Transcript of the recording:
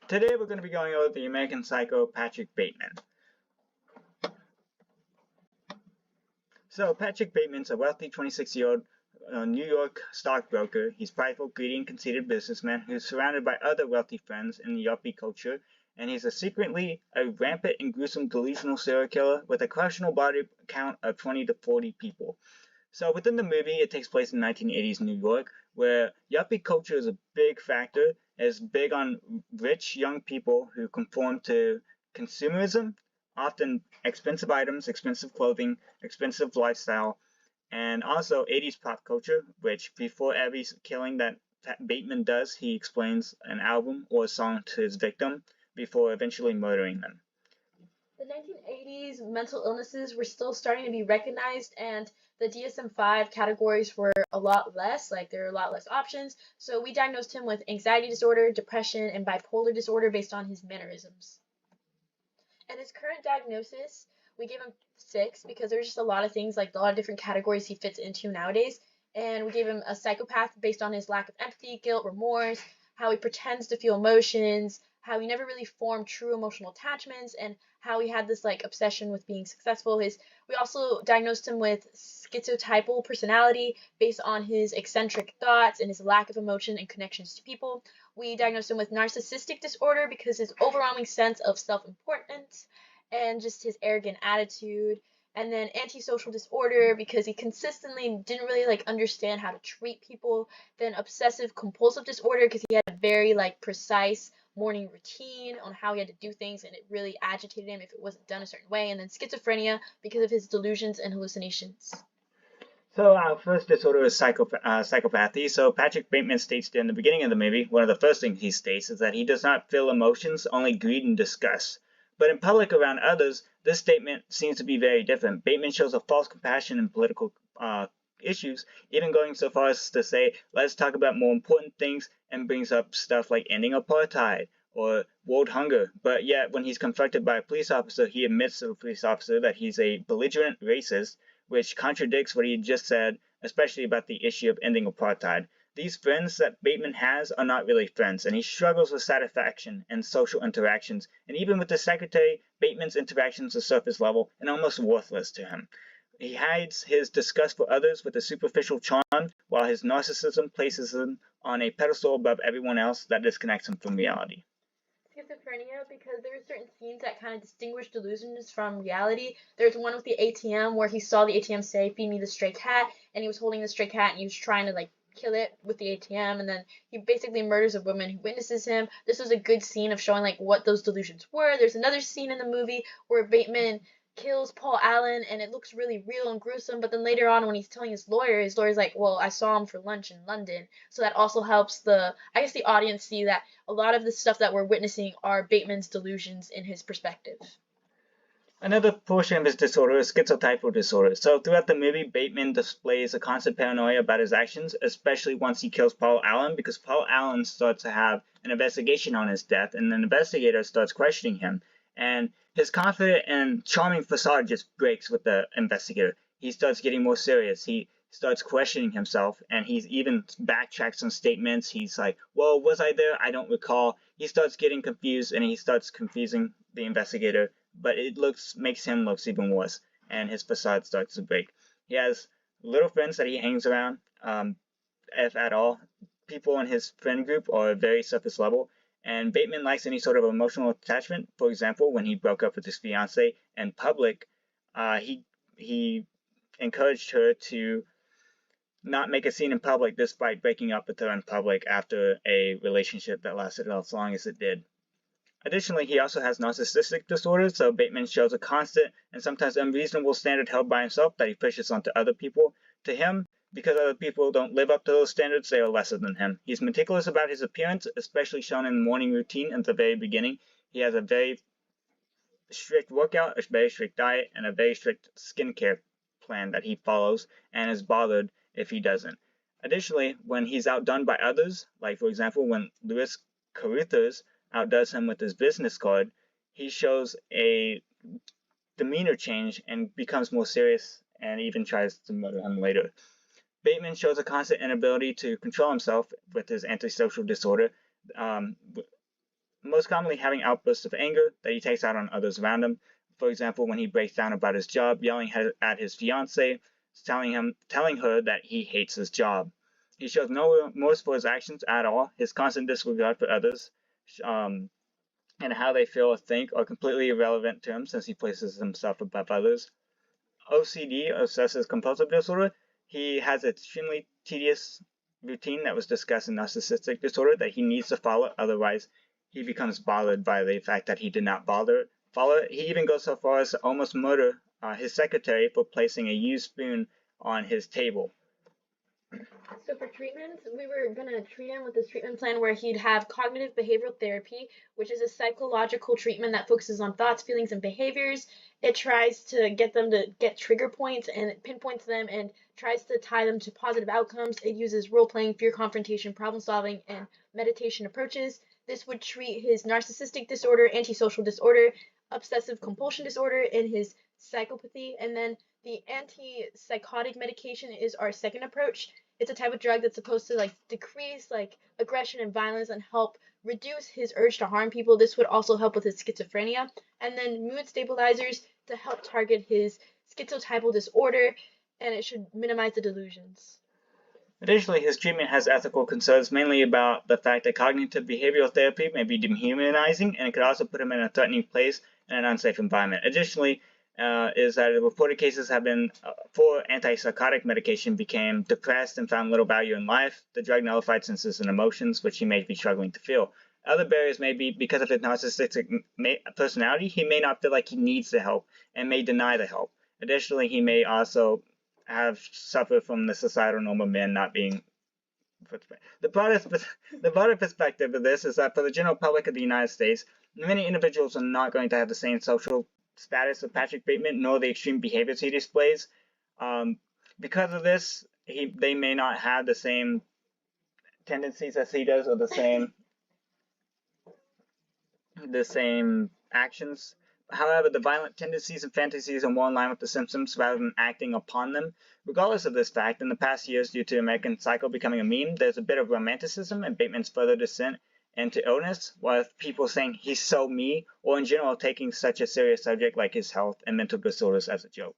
Today we're going to be going over the American Psycho Patrick Bateman. So Patrick Bateman's a wealthy 26-year-old New York stockbroker. He's prideful, greedy, and conceited businessman who's surrounded by other wealthy friends in the yuppie culture, and he's secretly a rampant and gruesome delusional serial killer with a questionable body count of 20 to 40 people. So within the movie, it takes place in 1980s New York, where yuppie culture is a big factor. It's big on rich young people who conform to consumerism, often expensive items, expensive clothing, expensive lifestyle, and also 80s pop culture, which before every killing that Bateman does, he explains an album or a song to his victim before eventually murdering them. The 1980s mental illnesses were still starting to be recognized, and the DSM-5 categories were a lot less, like there were a lot less options. So we diagnosed him with anxiety disorder, depression, and bipolar disorder based on his mannerisms. And his current diagnosis, we gave him 6 because there's just a lot of things, like a lot of different categories he fits into nowadays. And we gave him a psychopath based on his lack of empathy, guilt, remorse, how he pretends to feel emotions, how he never really formed true emotional attachments, and how he had this like obsession with being successful. We also diagnosed him with schizotypal personality based on his eccentric thoughts and his lack of emotion and connections to people. We diagnosed him with narcissistic disorder because his overwhelming sense of self-importance and just his arrogant attitude. And then antisocial disorder because he consistently didn't really like understand how to treat people. Then obsessive compulsive disorder because he had a very like precise morning routine on how he had to do things, and it really agitated him if it wasn't done a certain way. And then schizophrenia because of his delusions and hallucinations. So our first disorder is psychopathy. So Patrick Bateman states in the beginning of the movie, one of the first things he states is that he does not feel emotions, only greed and disgust. But in public around others, this statement seems to be very different. Bateman shows a false compassion in political issues, even going so far as to say, let's talk about more important things, and brings up stuff like ending apartheid or world hunger. But yet, when he's confronted by a police officer, he admits to the police officer that he's a belligerent racist, which contradicts what he just said, especially about the issue of ending apartheid. These friends that Bateman has are not really friends, and he struggles with satisfaction and social interactions, and even with the secretary, Bateman's interactions are surface level and almost worthless to him. He hides his disgust for others with a superficial charm, while his narcissism places him on a pedestal above everyone else that disconnects him from reality. Schizophrenia because there are certain scenes that kind of distinguish delusions from reality. There's one with the ATM where he saw the ATM say, "Feed me the stray cat," and he was holding the stray cat and he was trying to like kill it with the ATM, and then he basically murders a woman who witnesses him. This was a good scene of showing like what those delusions were. There's another scene in the movie where Bateman kills Paul Allen and it looks really real and gruesome, but then later on when he's telling his lawyer's like, well, I saw him for lunch in London. So that also helps the audience see that a lot of the stuff that we're witnessing are Bateman's delusions in his perspective. Another portion of his disorder is schizotypal disorder. So throughout the movie, Bateman displays a constant paranoia about his actions, especially once he kills Paul Allen, because Paul Allen starts to have an investigation on his death, and an investigator starts questioning him. And his confident and charming facade just breaks with the investigator. He starts getting more serious. He starts questioning himself, and he's even backtracks some statements. He's like, well, was I there? I don't recall. He starts getting confused, and he starts confusing the investigator, but it makes him look even worse, and his facade starts to break. He has little friends that he hangs around, if at all. People in his friend group are very surface level, and Bateman lacks any sort of emotional attachment. For example, when he broke up with his fiancée in public, he encouraged her to not make a scene in public despite breaking up with her in public after a relationship that lasted as long as it did. Additionally, he also has narcissistic disorder, so Bateman shows a constant and sometimes unreasonable standard held by himself that he pushes onto other people. To him, because other people don't live up to those standards, they are lesser than him. He's meticulous about his appearance, especially shown in the morning routine at the very beginning. He has a very strict workout, a very strict diet, and a very strict skincare plan that he follows, and is bothered if he doesn't. Additionally, when he's outdone by others, like for example when Louis Carruthers outdoes him with his business card, he shows a demeanor change and becomes more serious and even tries to murder him later. Bateman shows a constant inability to control himself with his antisocial disorder. most commonly having outbursts of anger that he takes out on others around him. For example, when he breaks down about his job, yelling at his fiancée, telling her that he hates his job. He shows no remorse for his actions at all. His constant disregard for others and how they feel or think are completely irrelevant to him since he places himself above others. OCD, obsessive compulsive disorder, he has an extremely tedious routine that was discussed in narcissistic disorder that he needs to follow, otherwise he becomes bothered by the fact that he did not follow it. He even goes so far as to almost murder his secretary for placing a used spoon on his table. So for treatment, we were going to treat him with this treatment plan where he'd have cognitive behavioral therapy, which is a psychological treatment that focuses on thoughts, feelings, and behaviors. It tries to get them to get trigger points and it pinpoints them and tries to tie them to positive outcomes. It uses role-playing, fear confrontation, problem-solving, and meditation approaches. This would treat his narcissistic disorder, antisocial disorder, obsessive compulsion disorder, and his psychopathy. And then the antipsychotic medication is our second approach. It's a type of drug that's supposed to decrease aggression and violence and help reduce his urge to harm people. This would also help with his schizophrenia. And then mood stabilizers to help target his schizotypal disorder, and it should minimize the delusions. Additionally, his treatment has ethical concerns mainly about the fact that cognitive behavioral therapy may be dehumanizing and it could also put him in a threatening place and an unsafe environment. Additionally, is that the reported cases have been for antipsychotic medication became depressed and found little value in life. The drug nullified senses and emotions, which he may be struggling to feel. Other barriers may be because of his narcissistic personality, he may not feel like he needs the help and may deny the help. Additionally, he may also have suffered from the societal norm of men not being. The broader perspective of this is that for the general public of the United States, many individuals are not going to have the same social status of Patrick Bateman, nor the extreme behaviors he displays. Because of this, they may not have the same tendencies as he does, or the same actions. However, the violent tendencies and fantasies are more in line with the symptoms rather than acting upon them. Regardless of this fact, in the past years, due to American Psycho becoming a meme, there's a bit of romanticism in Bateman's further descent into illness, with people saying he's so me, or in general taking such a serious subject like his health and mental disorders as a joke.